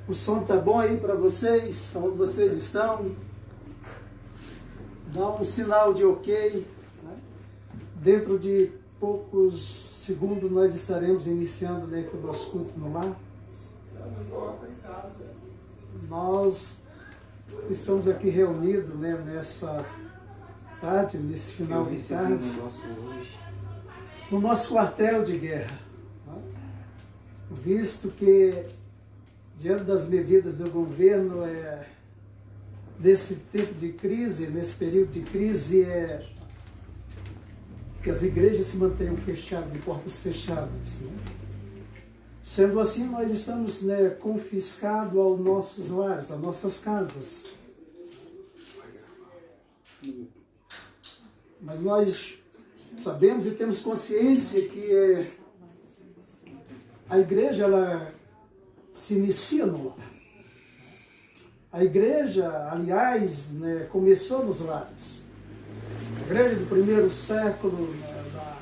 O som tá bom aí para vocês? Onde vocês estão? Dá um sinal de ok. Né? Dentro de poucos segundos nós estaremos iniciando, né, o nosso culto no lar. Nós estamos aqui reunidos, né, nessa tarde, nesse final de tarde, no nosso quartel de guerra. Né? Visto que, diante das medidas do governo, nesse tempo de crise, nesse período de crise, que as igrejas se mantenham fechadas, de portas fechadas. Né? Sendo assim, nós estamos, né, confiscados aos nossos lares, às nossas casas. Mas nós sabemos e temos consciência que a igreja, ela se inicia no lar. A igreja, aliás, né, começou nos lares. A igreja do primeiro século, né,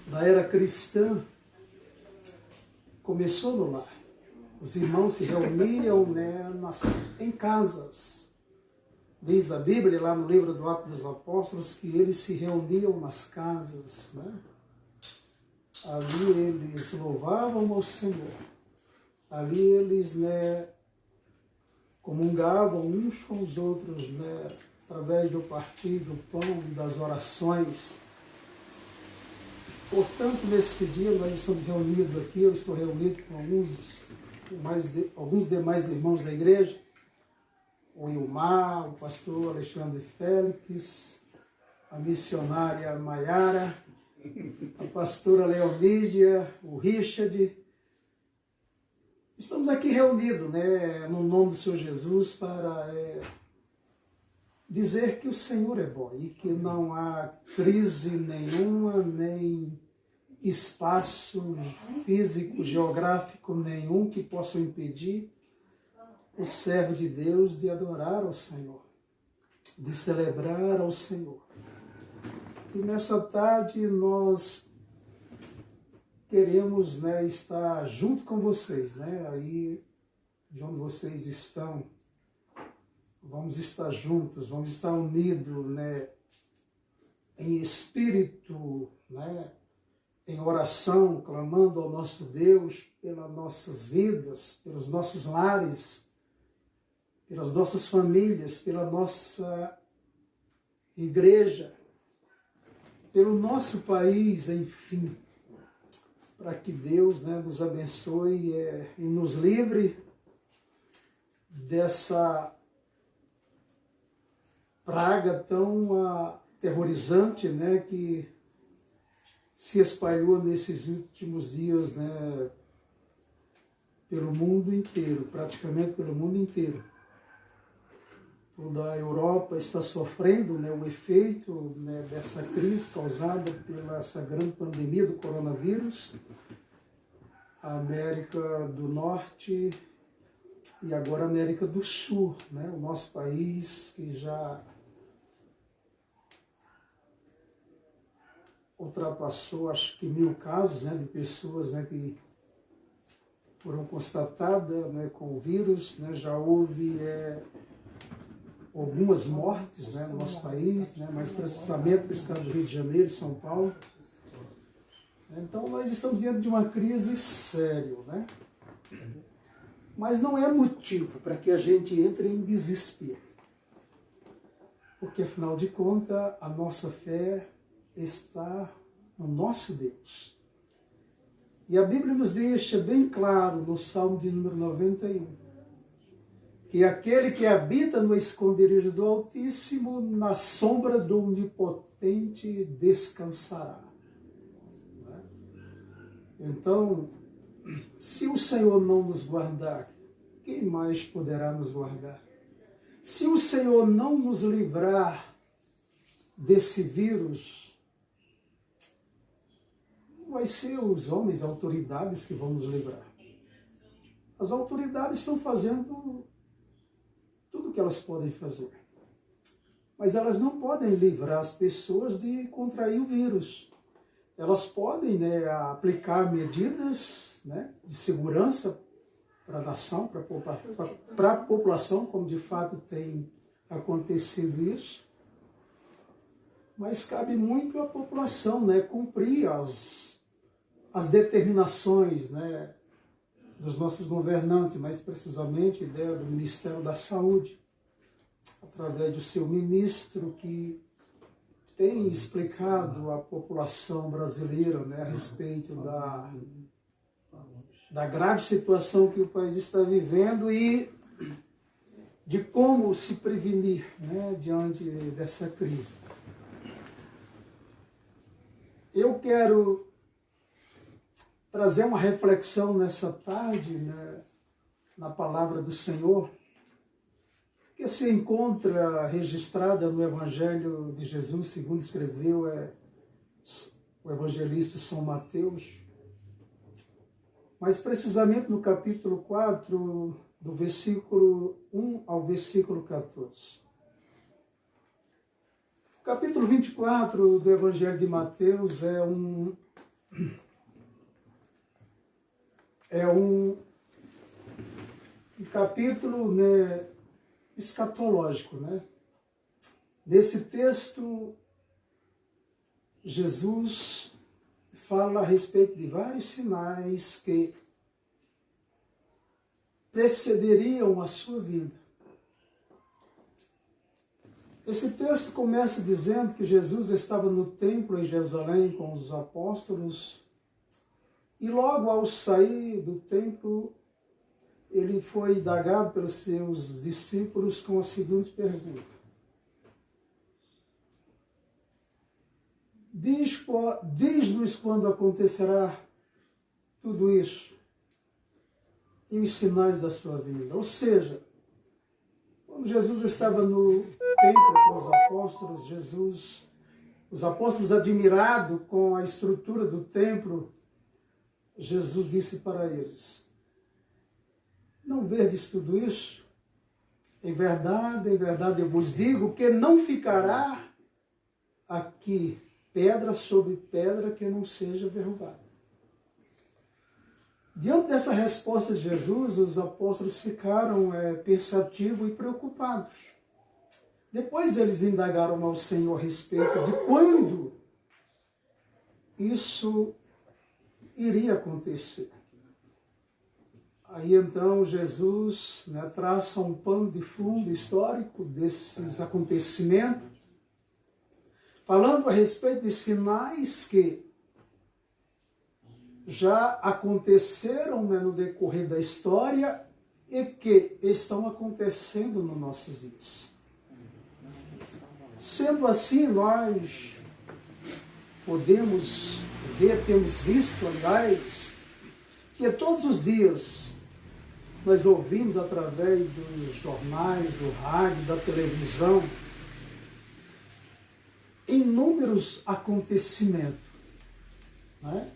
da era cristã, começou no lar. Os irmãos se reuniam, né, em casas. Diz a Bíblia, lá no livro do Atos dos Apóstolos, que eles se reuniam nas casas. Né? Ali eles louvavam ao Senhor. Ali eles, né, comungavam uns com os outros, né, através do partir do pão e das orações. Portanto, nesse dia, nós estamos reunidos aqui, eu estou reunido com alguns demais irmãos da igreja, o Ilmar, o pastor Alexandre Félix, a missionária Maiara, a pastora Leonídia, o Richard. Estamos aqui reunidos, né, no nome do Senhor Jesus, para dizer que o Senhor é bom e que não há crise nenhuma, nem espaço físico, geográfico nenhum que possa impedir o servo de Deus de adorar ao Senhor, de celebrar ao Senhor. E nessa tarde nós queremos, né, estar junto com vocês, né, aí de onde vocês estão. Vamos estar juntos, vamos estar unidos, né, em espírito, né, em oração, clamando ao nosso Deus pelas nossas vidas, pelos nossos lares, pelas nossas famílias, pela nossa igreja, pelo nosso país, enfim, para que Deus, né, nos abençoe e nos livre dessa praga tão aterrorizante, né, que se espalhou nesses últimos dias, né, pelo mundo inteiro, praticamente pelo mundo inteiro. Toda a Europa está sofrendo, né, o efeito, né, dessa crise causada pela essa grande pandemia do coronavírus. A América do Norte e agora a América do Sul, né, o nosso país que já ultrapassou, acho que 1.000 casos, né, de pessoas, né, que foram constatadas, né, com o vírus. Né, já houve algumas mortes, né, no nosso país, né, mas principalmente no estado do Rio de Janeiro e São Paulo. Então nós estamos diante de uma crise séria, né? Mas não é motivo para que a gente entre em desespero. Porque, afinal de contas, a nossa fé está no nosso Deus. E a Bíblia nos deixa bem claro no Salmo de número 91, que aquele que habita no esconderijo do Altíssimo, na sombra do Onipotente descansará. Então, se o Senhor não nos guardar, quem mais poderá nos guardar? Se o Senhor não nos livrar desse vírus, vai ser os homens, as autoridades que vão nos livrar. As autoridades estão fazendo tudo o que elas podem fazer. Mas elas não podem livrar as pessoas de contrair o vírus. Elas podem, né, aplicar medidas, né, de segurança para a nação, para a população, como de fato tem acontecido isso. Mas cabe muito à população, né, cumprir as determinações, né, dos nossos governantes, mais precisamente do Ministério da Saúde, através do seu ministro, que tem explicado à população brasileira, né, a respeito da grave situação que o país está vivendo e de como se prevenir, né, diante dessa crise. Eu quero trazer uma reflexão nessa tarde, né, na palavra do Senhor, que se encontra registrada no Evangelho de Jesus, segundo escreveu o evangelista São Mateus, mas precisamente no capítulo 4, do versículo 1 ao versículo 14. O capítulo 24 do Evangelho de Mateus é um capítulo, né, escatológico, né? Nesse texto, Jesus fala a respeito de vários sinais que precederiam a sua vida. Esse texto começa dizendo que Jesus estava no templo em Jerusalém com os apóstolos e logo ao sair do templo ele foi indagado pelos seus discípulos com a seguinte pergunta: diz-nos quando acontecerá tudo isso e os sinais da sua vinda. Ou seja, quando Jesus estava no templo com os apóstolos, os apóstolos admirados com a estrutura do templo, Jesus disse para eles: não vedes tudo isso? Em verdade eu vos digo que não ficará aqui pedra sobre pedra que não seja derrubada. Diante dessa resposta de Jesus, os apóstolos ficaram pensativos e preocupados. Depois eles indagaram ao Senhor a respeito de quando isso iria acontecer. Aí então Jesus, né, traça um pano de fundo histórico desses acontecimentos, falando a respeito de sinais que já aconteceram, né, no decorrer da história e que estão acontecendo nos nossos dias. Sendo assim, nós podemos ver, temos visto, aliás, que todos os dias nós ouvimos através dos jornais, do rádio, da televisão, inúmeros acontecimentos, né,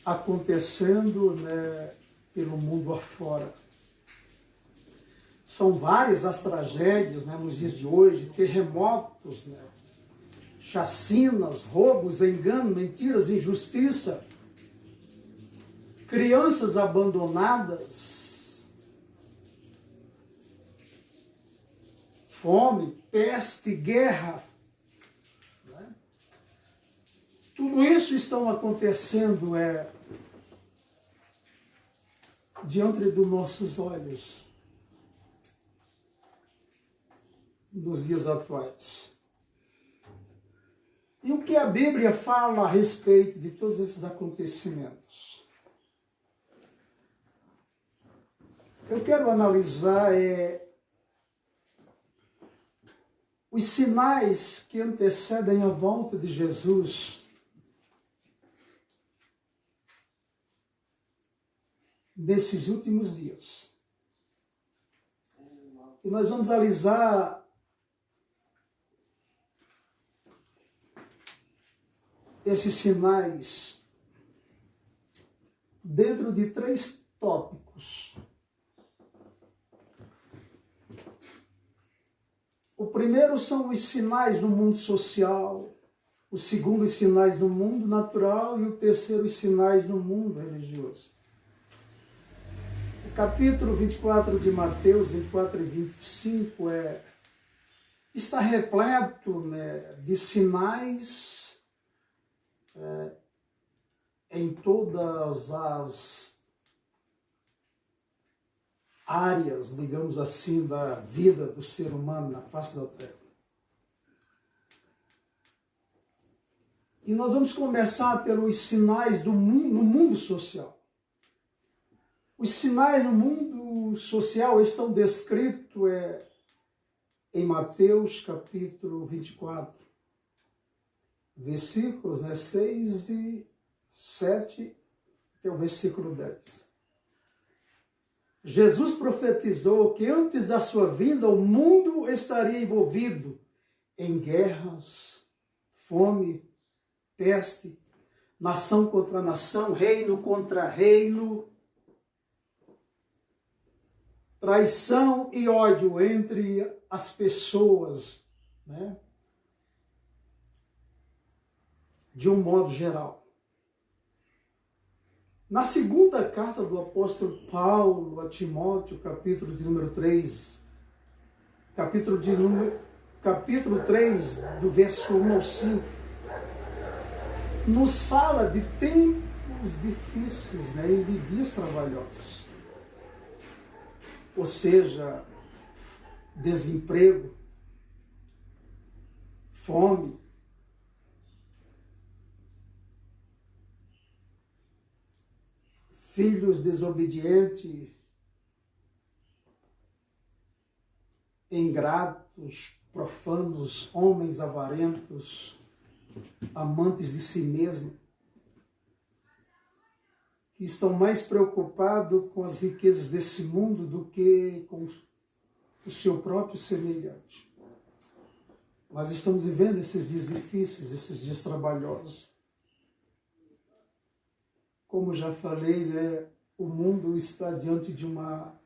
acontecendo, né, pelo mundo afora. São várias as tragédias, né, nos dias de hoje, terremotos, né, chacinas, roubos, engano, mentiras, injustiça, crianças abandonadas, fome, peste, guerra. Né? Tudo isso está acontecendo diante dos nossos olhos nos dias atuais. E o que a Bíblia fala a respeito de todos esses acontecimentos? Eu quero analisar os sinais que antecedem a volta de Jesus nesses últimos dias. E nós vamos analisar esses sinais dentro de 3 tópicos. O primeiro são os sinais no mundo social, o segundo, os sinais no mundo natural e o terceiro, os sinais no mundo religioso. O capítulo 24 de Mateus, 24 e 25, está repleto, né, de sinais em todas as áreas, digamos assim, da vida do ser humano na face da Terra. E nós vamos começar pelos sinais do mundo, no mundo social. Os sinais no mundo social estão descritos em Mateus capítulo 24, versículos 6 e 7 até o versículo 10. Jesus profetizou que antes da sua vinda o mundo estaria envolvido em guerras, fome, peste, nação contra nação, reino contra reino, traição e ódio entre as pessoas, né? De um modo geral. Na segunda carta do apóstolo Paulo a Timóteo, capítulo de número 3, capítulo 3, do verso 1 ao 5, nos fala de tempos difíceis, né, e de dias trabalhosos. Ou seja, desemprego, fome, filhos desobedientes, ingratos, profanos, homens avarentos, amantes de si mesmo, que estão mais preocupados com as riquezas desse mundo do que com o seu próprio semelhante. Nós estamos vivendo esses dias difíceis, esses dias trabalhosos. Como já falei, né, o mundo está diante de uma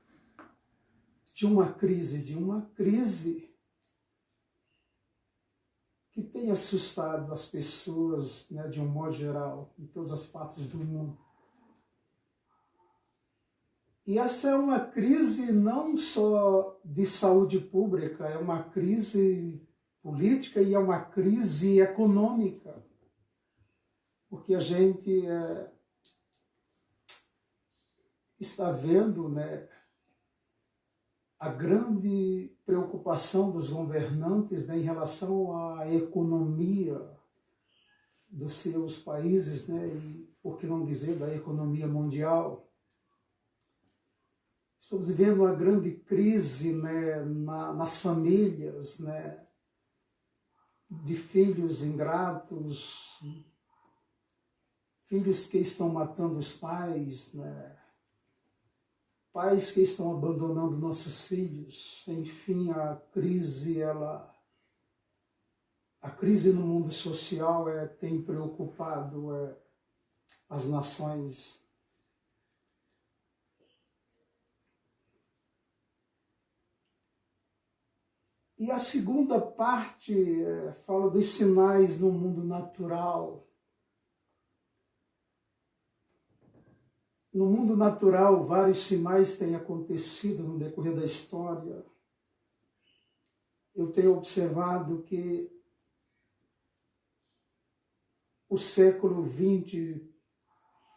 crise que tem assustado as pessoas, né, de um modo geral, em todas as partes do mundo. E essa é uma crise não só de saúde pública, é uma crise política e é uma crise econômica. Porque a gente está vendo, né, a grande preocupação dos governantes, né, em relação à economia dos seus países, né, e por que não dizer da economia mundial. Estamos vivendo uma grande crise, né, nas famílias, né, de filhos ingratos, filhos que estão matando os pais, né, pais que estão abandonando nossos filhos. Enfim, a crise no mundo social tem preocupado as nações. E a segunda parte fala dos sinais no mundo natural. No mundo natural, vários sinais têm acontecido no decorrer da história. Eu tenho observado que o século XX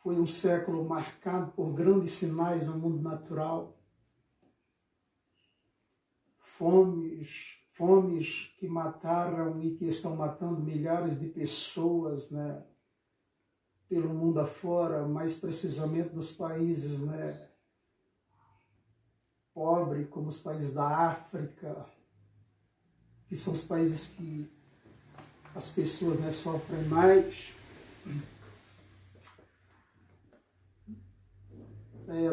foi um século marcado por grandes sinais no mundo natural. Fomes que mataram e que estão matando milhares de pessoas, né, pelo mundo afora, mais precisamente nos países, né, pobres, como os países da África, que são os países que as pessoas, né, sofrem mais.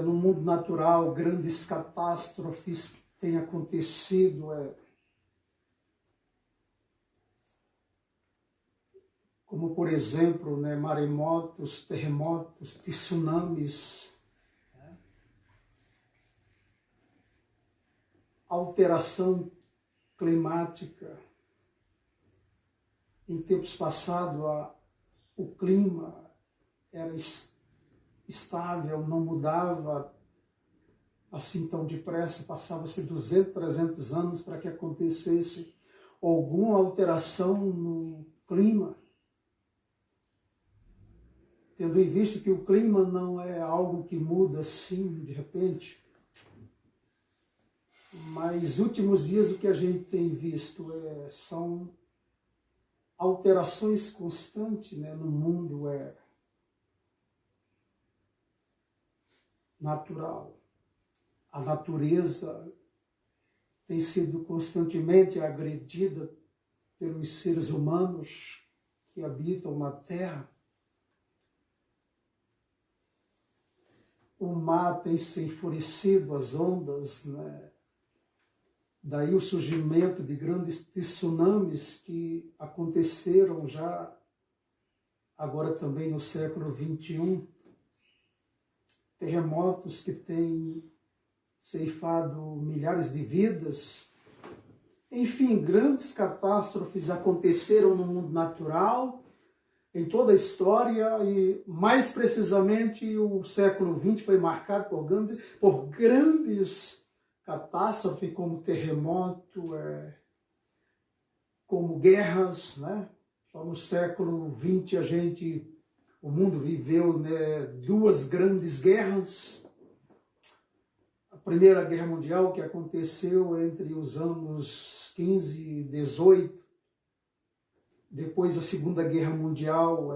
No mundo natural, grandes catástrofes que têm acontecido, como, por exemplo, né, maremotos, terremotos, tsunamis, né? Alteração climática. Em tempos passados, o clima era estável, não mudava assim tão depressa, passava-se 200, 300 anos para que acontecesse alguma alteração no clima. Tendo em vista que o clima não é algo que muda assim, de repente. Mas, últimos dias, o que a gente tem visto são alterações constantes, né, no mundo natural. A natureza tem sido constantemente agredida pelos seres humanos que habitam na Terra. O mar tem se enfurecido, as ondas, né? Daí o surgimento de grandes tsunamis que aconteceram já agora também no século XXI. Terremotos que têm ceifado milhares de vidas. Enfim, grandes catástrofes aconteceram no mundo natural, em toda a história, e mais precisamente o século XX foi marcado por grandes catástrofes como terremoto, como guerras, né? Só no século XX o mundo viveu, né, 2 grandes guerras. A Primeira Guerra Mundial, que aconteceu entre os anos 15 e 18, depois a Segunda Guerra Mundial,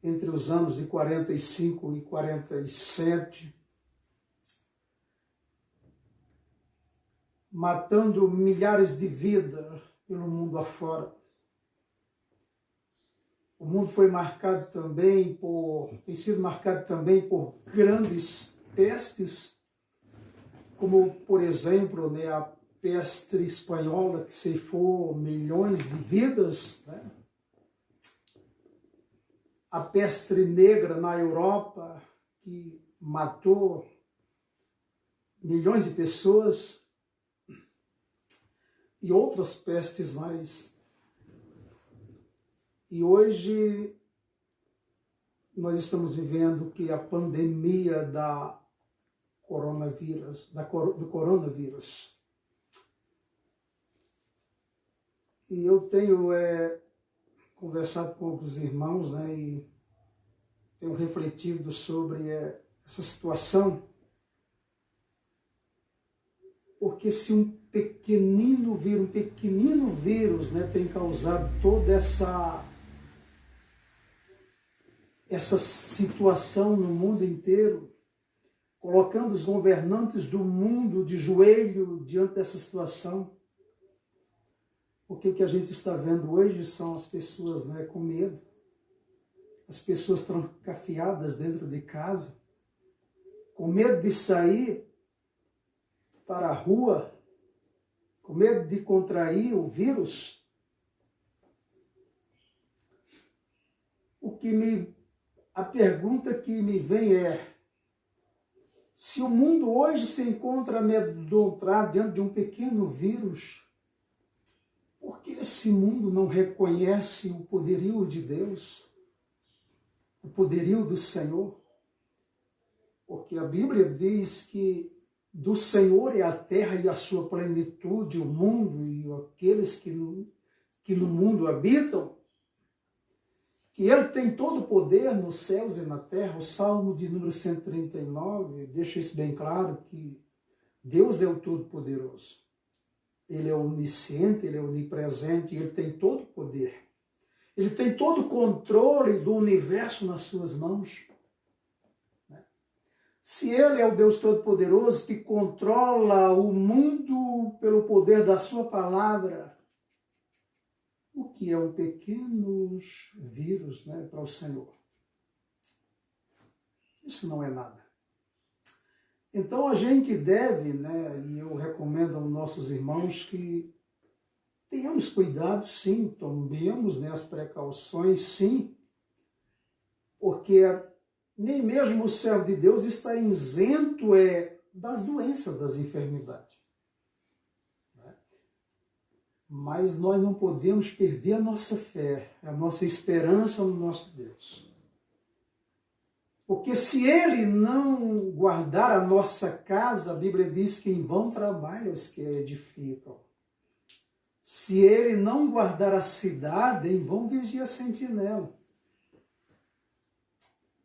entre os anos de 45 e 47, matando milhares de vidas pelo mundo afora. O mundo foi marcado também tem sido marcado também por grandes pestes, como, por exemplo, né, a peste espanhola, que ceifou milhões de vidas, né? A peste negra na Europa, que matou milhões de pessoas, e outras pestes mais. E hoje nós estamos vivendo que a pandemia do coronavírus. E eu tenho conversado com alguns irmãos, né, e tenho refletido sobre essa situação, porque se um pequenino vírus, né, tem causado toda essa situação no mundo inteiro, colocando os governantes do mundo de joelho diante dessa situação, porque o que a gente está vendo hoje são as pessoas, né, com medo, as pessoas trancafiadas dentro de casa, com medo de sair para a rua, com medo de contrair o vírus. A pergunta que me vem se o mundo hoje se encontra amedrontado diante de um pequeno vírus, por que esse mundo não reconhece o poderio de Deus, o poderio do Senhor? Porque a Bíblia diz que do Senhor é a terra e a sua plenitude, o mundo e aqueles que no mundo habitam, que Ele tem todo o poder nos céus e na terra. O Salmo de número 139 deixa isso bem claro, que Deus é o Todo-Poderoso. Ele é onisciente, Ele é onipresente, Ele tem todo o poder. Ele tem todo o controle do universo nas suas mãos. Se Ele é o Deus Todo-Poderoso que controla o mundo pelo poder da sua palavra, o que é um pequeno vírus, né, para o Senhor? Isso não é nada. Então a gente deve, né, e eu recomendo aos nossos irmãos que tenhamos cuidado, sim, tomemos, né, as precauções, sim, porque nem mesmo o servo de Deus está isento das doenças, das enfermidades. Mas nós não podemos perder a nossa fé, a nossa esperança no nosso Deus. Porque se ele não guardar a nossa casa, a Bíblia diz que em vão trabalham os que a edificam. Se ele não guardar a cidade, em vão vigia a sentinela.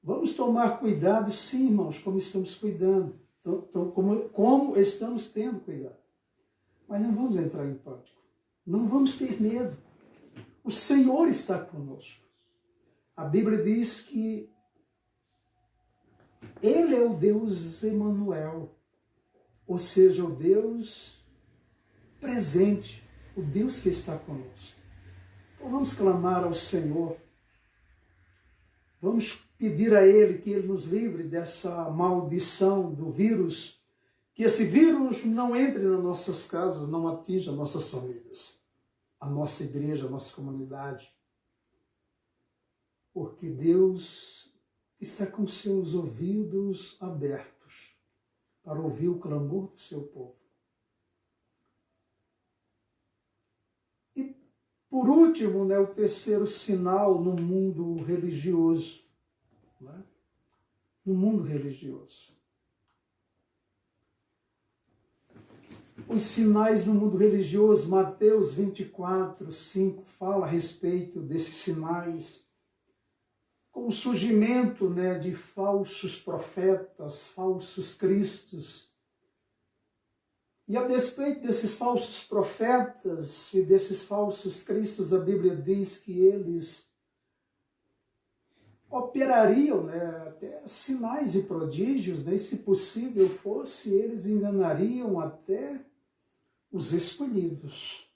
Vamos tomar cuidado, sim, irmãos, como estamos cuidando. Como estamos tendo cuidado. Mas não vamos entrar em pânico. Não vamos ter medo. O Senhor está conosco. A Bíblia diz que Ele é o Deus Emanuel, ou seja, o Deus presente, o Deus que está conosco. Então vamos clamar ao Senhor, vamos pedir a Ele que Ele nos livre dessa maldição do vírus, que esse vírus não entre nas nossas casas, não atinja nossas famílias, a nossa igreja, a nossa comunidade, porque Deus está com seus ouvidos abertos para ouvir o clamor do seu povo. E, por último, o terceiro sinal no mundo religioso. Né? No mundo religioso. Os sinais do mundo religioso, Mateus 24, 5, fala a respeito desses sinais, com o surgimento de falsos profetas, falsos cristos. E a despeito desses falsos profetas e desses falsos cristos, a Bíblia diz que eles operariam até sinais e prodígios, e se possível fosse, eles enganariam até os escolhidos.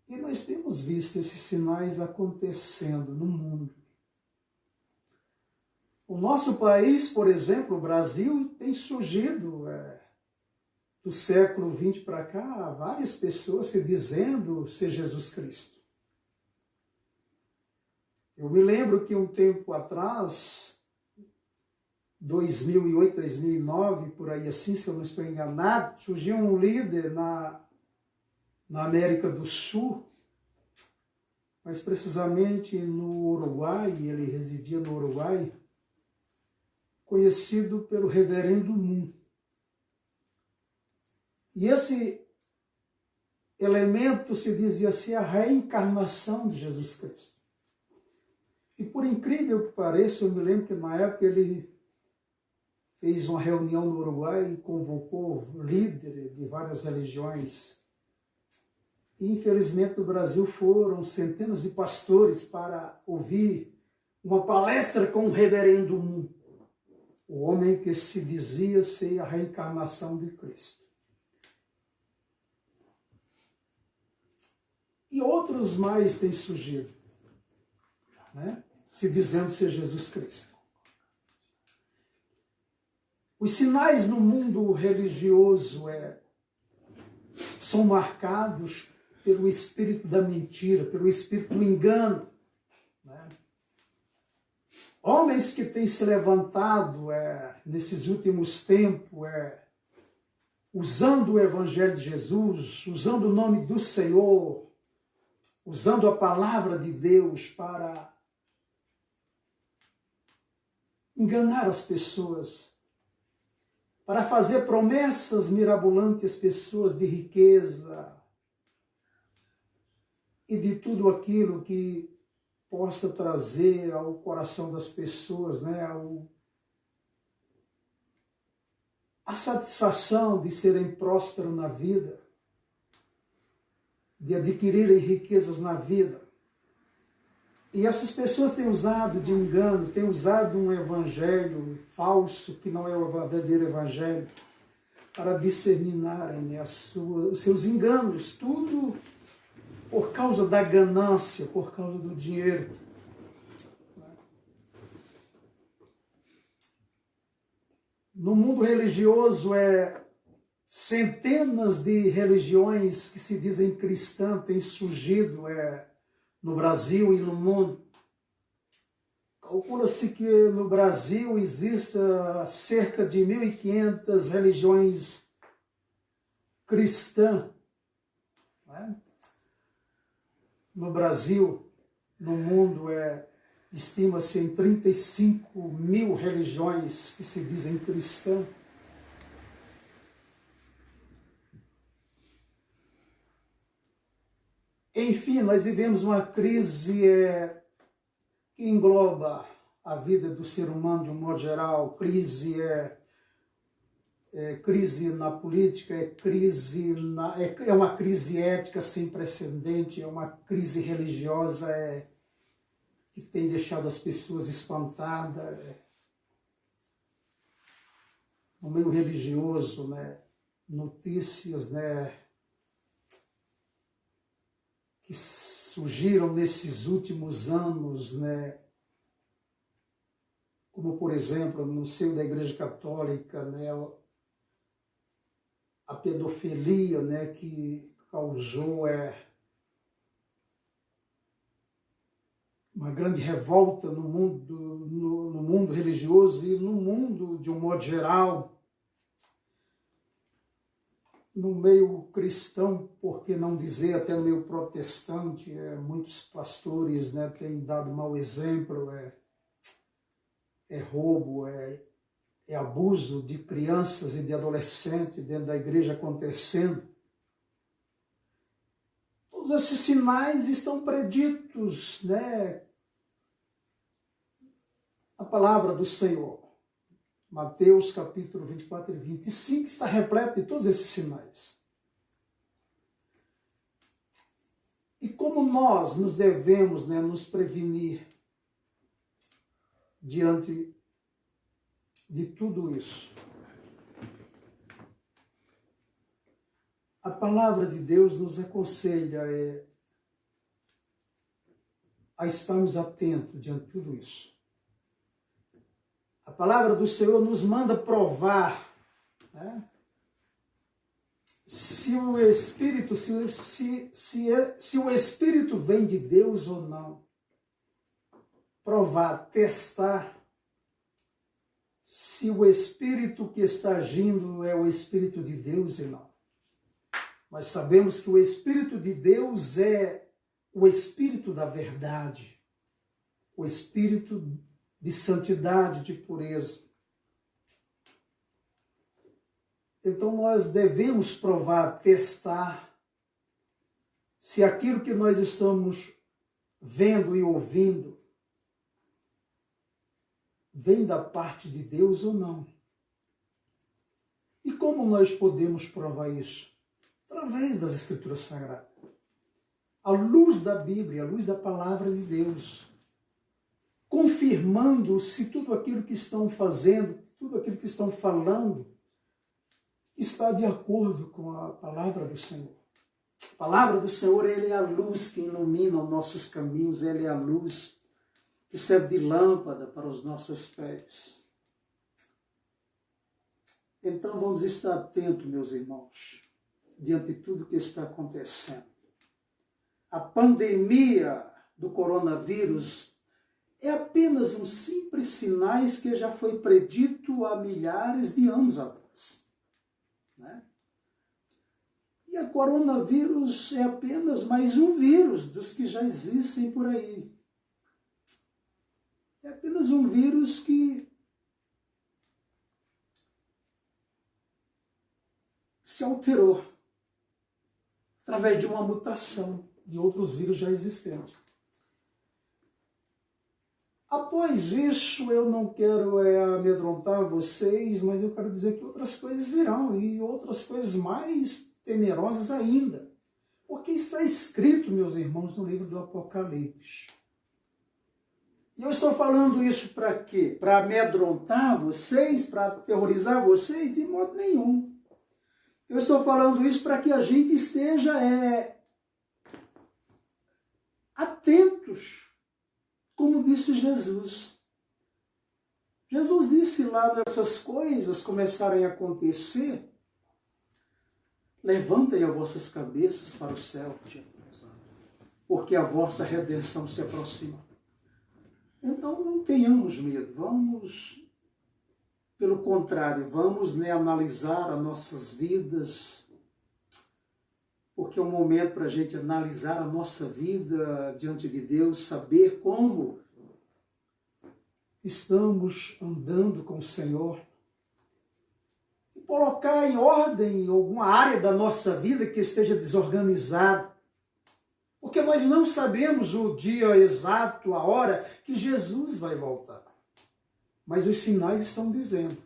E nós temos visto esses sinais acontecendo no mundo. O nosso país, por exemplo, o Brasil, tem surgido do século XX para cá, várias pessoas se dizendo ser Jesus Cristo. Eu me lembro que um tempo atrás, 2008, 2009, por aí assim, se eu não estou enganado, surgiu um líder na América do Sul, mas precisamente no Uruguai, ele residia no Uruguai, conhecido pelo Reverendo Moon. E esse elemento se dizia ser a reencarnação de Jesus Cristo. E por incrível que pareça, eu me lembro que na época ele fez uma reunião no Uruguai e convocou líderes de várias religiões. E, infelizmente, no Brasil foram centenas de pastores para ouvir uma palestra com o Reverendo Moon, o homem que se dizia ser a reencarnação de Cristo. E outros mais têm surgido, se dizendo ser Jesus Cristo. Os sinais no mundo religioso são marcados pelo espírito da mentira, pelo espírito do engano. Homens que têm se levantado nesses últimos tempos, usando o Evangelho de Jesus, usando o nome do Senhor, usando a palavra de Deus para enganar as pessoas, para fazer promessas mirabolantes às pessoas de riqueza e de tudo aquilo que possa trazer ao coração das pessoas a satisfação de serem prósperos na vida, de adquirirem riquezas na vida. E essas pessoas têm usado de engano, têm usado um evangelho falso, que não é o verdadeiro evangelho, para disseminarem os seus enganos, tudo por causa da ganância, por causa do dinheiro. No mundo religioso, centenas de religiões que se dizem cristãs têm surgido no Brasil e no mundo. Calcula-se que no Brasil exista cerca de 1.500 religiões cristãs. No Brasil, no mundo, estima-se em 35 mil religiões que se dizem cristãs. Enfim, nós vivemos uma crise que engloba a vida do ser humano de um modo geral. Crise crise na política, é uma crise ética sem precedente, é uma crise religiosa que tem deixado as pessoas espantadas. No meio religioso, né, notícias, né, que surgiram nesses últimos anos, né, como, por exemplo, no seio da Igreja Católica, né, a pedofilia, né, que causou uma grande revolta no mundo religioso e no mundo de um modo geral, no meio cristão, por que não dizer até no meio protestante. Muitos pastores, né, têm dado mau exemplo, roubo, abuso de crianças e de adolescentes dentro da igreja acontecendo. Todos esses sinais estão preditos, né, na palavra do Senhor. Mateus capítulo 24 e 25 está repleto de todos esses sinais. E como nós nos devemos, né, nos prevenir diante de tudo isso? A palavra de Deus nos aconselha a estarmos atentos diante de tudo isso. A palavra do Senhor nos manda provar, né, se o Espírito, se o Espírito vem de Deus ou não. Provar, testar se o Espírito que está agindo é o Espírito de Deus ou não. Nós sabemos que o Espírito de Deus é o Espírito da verdade, o Espírito de santidade, de pureza. Então nós devemos provar, testar se aquilo que nós estamos vendo e ouvindo vem da parte de Deus ou não. E como nós podemos provar isso? Através das Escrituras Sagradas. À luz da Bíblia, à luz da Palavra de Deus. Confirmando se tudo aquilo que estão fazendo, tudo aquilo que estão falando, está de acordo com a Palavra do Senhor. A Palavra do Senhor, Ele é a luz que ilumina os nossos caminhos, Ele é a luz que serve de lâmpada para os nossos pés. Então vamos estar atentos, meus irmãos, diante de tudo que está acontecendo. A pandemia do coronavírus é apenas um simples sinal que já foi predito há milhares de anos atrás, né? E a coronavírus é apenas mais um vírus dos que já existem por aí. É apenas um vírus que se alterou através de uma mutação de outros vírus já existentes. Após isso, eu não quero amedrontar vocês, mas eu quero dizer que outras coisas virão, e outras coisas mais temerosas ainda. Porque está escrito, meus irmãos, no livro do Apocalipse. E eu estou falando isso para quê? Para amedrontar vocês, para aterrorizar vocês? De modo nenhum. Eu estou falando isso para que a gente esteja atentos, como disse Jesus. Jesus disse lá, essas coisas começarem a acontecer, levantem as vossas cabeças para o céu, porque a vossa redenção se aproxima. Então não tenhamos medo, vamos, pelo contrário, vamos, né, analisar as nossas vidas, porque é um momento para a gente analisar a nossa vida diante de Deus, saber como estamos andando com o Senhor, e colocar em ordem alguma área da nossa vida que esteja desorganizada, porque nós não sabemos o dia exato, a hora que Jesus vai voltar. Mas os sinais estão dizendo.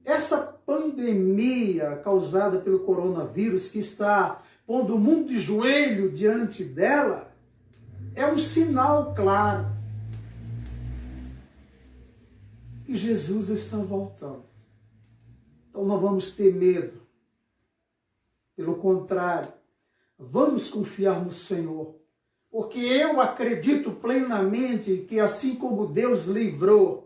Essa pandemia causada pelo coronavírus, que está pondo o mundo de joelho diante dela, é um sinal claro que Jesus está voltando. Então não vamos ter medo. Pelo contrário, vamos confiar no Senhor. Porque eu acredito plenamente que assim como Deus livrou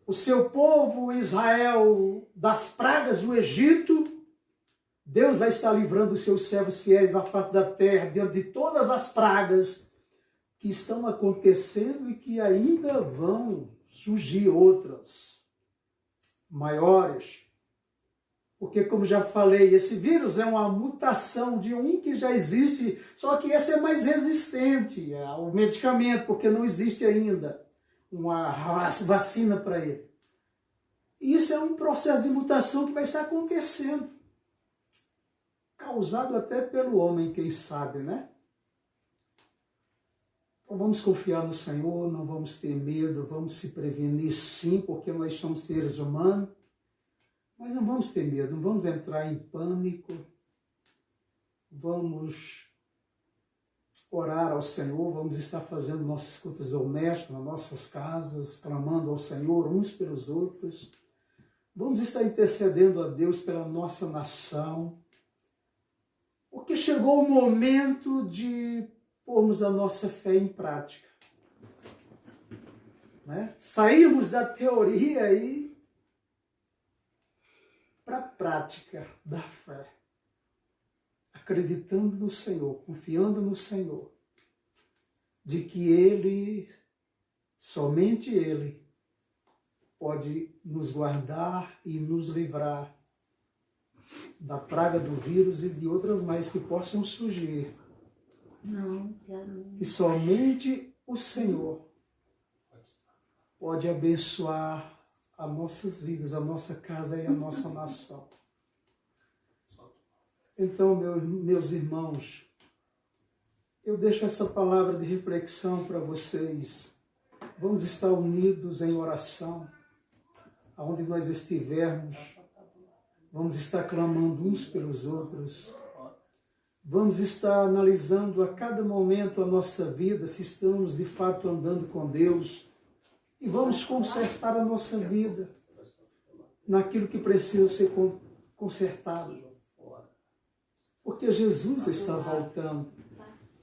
o seu povo Israel das pragas do Egito, Deus vai estar livrando os seus servos fiéis da face da terra, diante de todas as pragas que estão acontecendo e que ainda vão surgir outras maiores. Porque, como já falei, esse vírus é uma mutação de um que já existe, só que esse é mais resistente ao medicamento, porque não existe ainda uma vacina para ele. E isso é um processo de mutação que vai estar acontecendo, causado até pelo homem, quem sabe, né? Então vamos confiar no Senhor, não vamos ter medo, vamos se prevenir sim, porque nós somos seres humanos, mas não vamos ter medo, não vamos entrar em pânico, vamos orar ao Senhor, vamos estar fazendo nossas cultos domésticos nas nossas casas, clamando ao Senhor uns pelos outros, vamos estar intercedendo a Deus pela nossa nação, porque chegou o momento de pormos a nossa fé em prática. Né? Saímos da teoria e para a prática da fé. Acreditando no Senhor, confiando no Senhor, de que Ele, somente Ele, pode nos guardar e nos livrar da praga do vírus e de outras mais que possam surgir. Que somente o Senhor pode abençoar as nossas vidas, a nossa casa e a nossa nação. Então, meus irmãos, eu deixo essa palavra de reflexão para vocês. Vamos estar unidos em oração, aonde nós estivermos. Vamos estar clamando uns pelos outros. Vamos estar analisando a cada momento a nossa vida, se estamos de fato andando com Deus. E vamos consertar a nossa vida naquilo que precisa ser consertado. Porque Jesus está voltando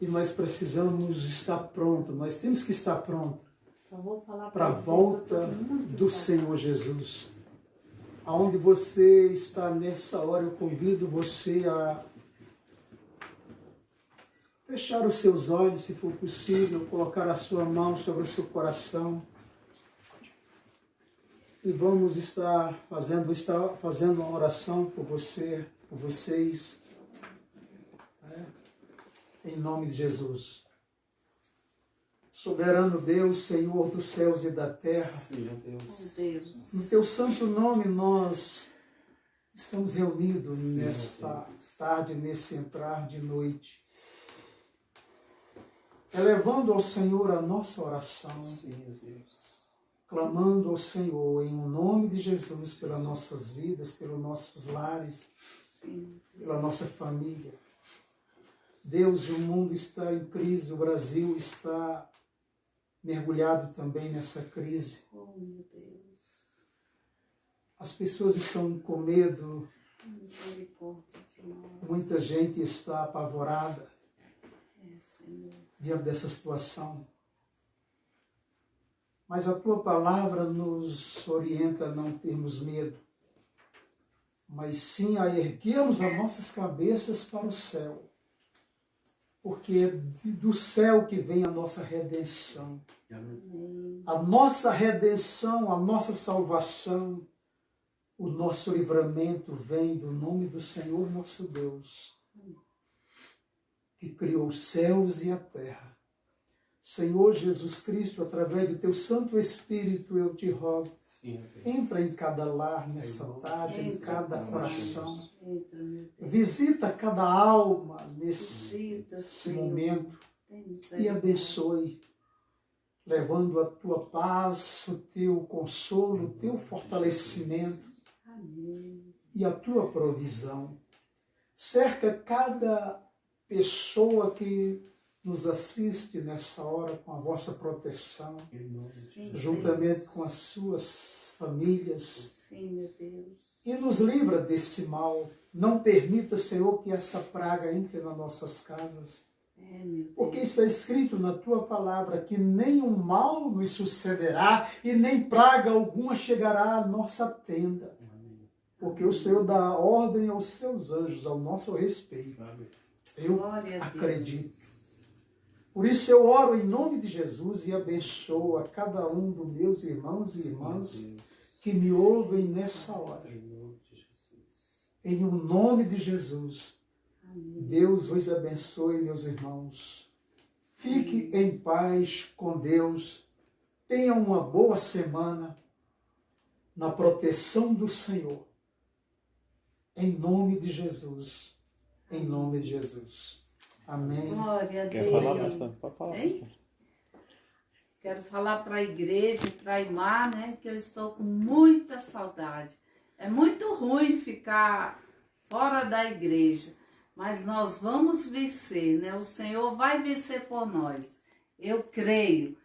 e nós precisamos estar prontos, nós temos que estar prontos para a volta do Senhor Jesus. Aonde você está nessa hora, eu convido você a fechar os seus olhos, se for possível, colocar a sua mão sobre o seu coração. E vamos estar fazendo uma oração por você, por vocês, né? Em nome de Jesus. Soberano Deus, Senhor dos céus e da terra, Senhor Deus. No Teu santo nome nós estamos reunidos nesta tarde, nesse entrar de noite, elevando ao Senhor a nossa oração, clamando ao Senhor em nome de Jesus pelas nossas vidas, pelos nossos lares, pela nossa família. Deus, o mundo está em crise, o Brasil está mergulhado também nessa crise. Oh, meu Deus. As pessoas estão com medo, Misericórdia de nós. muita gente está apavorada Senhor. diante dessa situação. Mas a Tua palavra nos orienta a não termos medo, mas sim a erguermos as nossas cabeças para o céu, porque é do céu que vem a nossa redenção. Amém. A nossa redenção, a nossa salvação, o nosso livramento vem do nome do Senhor nosso Deus, que criou os céus e a terra. Senhor Jesus Cristo, através do teu Santo Espírito, eu te rogo, entra em cada lar nessa tarde, em cada coração. Entra, meu Deus. Visita cada alma nesse Visita, Senhor. momento Tem e misericórdia. abençoe, levando a tua paz, o teu consolo, o teu fortalecimento Amém. e a tua provisão. Cerca cada pessoa que nos assiste nessa hora com a vossa proteção, Sim, juntamente Deus. com as suas famílias, Sim, meu Deus. e nos livra desse mal. Não permita, Senhor, que essa praga entre nas nossas casas, É, meu Deus. porque está escrito na tua palavra que nenhum mal nos sucederá e nem praga alguma chegará à nossa tenda. Porque o Senhor dá ordem aos seus anjos ao nosso respeito. Eu Glória a Deus. acredito. Por isso eu oro em nome de Jesus e abençoo a cada um dos meus irmãos e irmãs que me ouvem nessa hora. Em o nome de Jesus. Amém. Deus vos abençoe, meus irmãos. Fique em paz com Deus. Tenha uma boa semana na proteção do Senhor. Em nome de Jesus. Em nome de Jesus. Amém. Glória a Deus. Quer falar, pastor? Pode falar, Hein? pastor. Quero falar para a igreja, para a Imar, né, que eu estou com muita saudade. É muito ruim ficar fora da igreja, mas nós vamos vencer, né? O Senhor vai vencer por nós. Eu creio.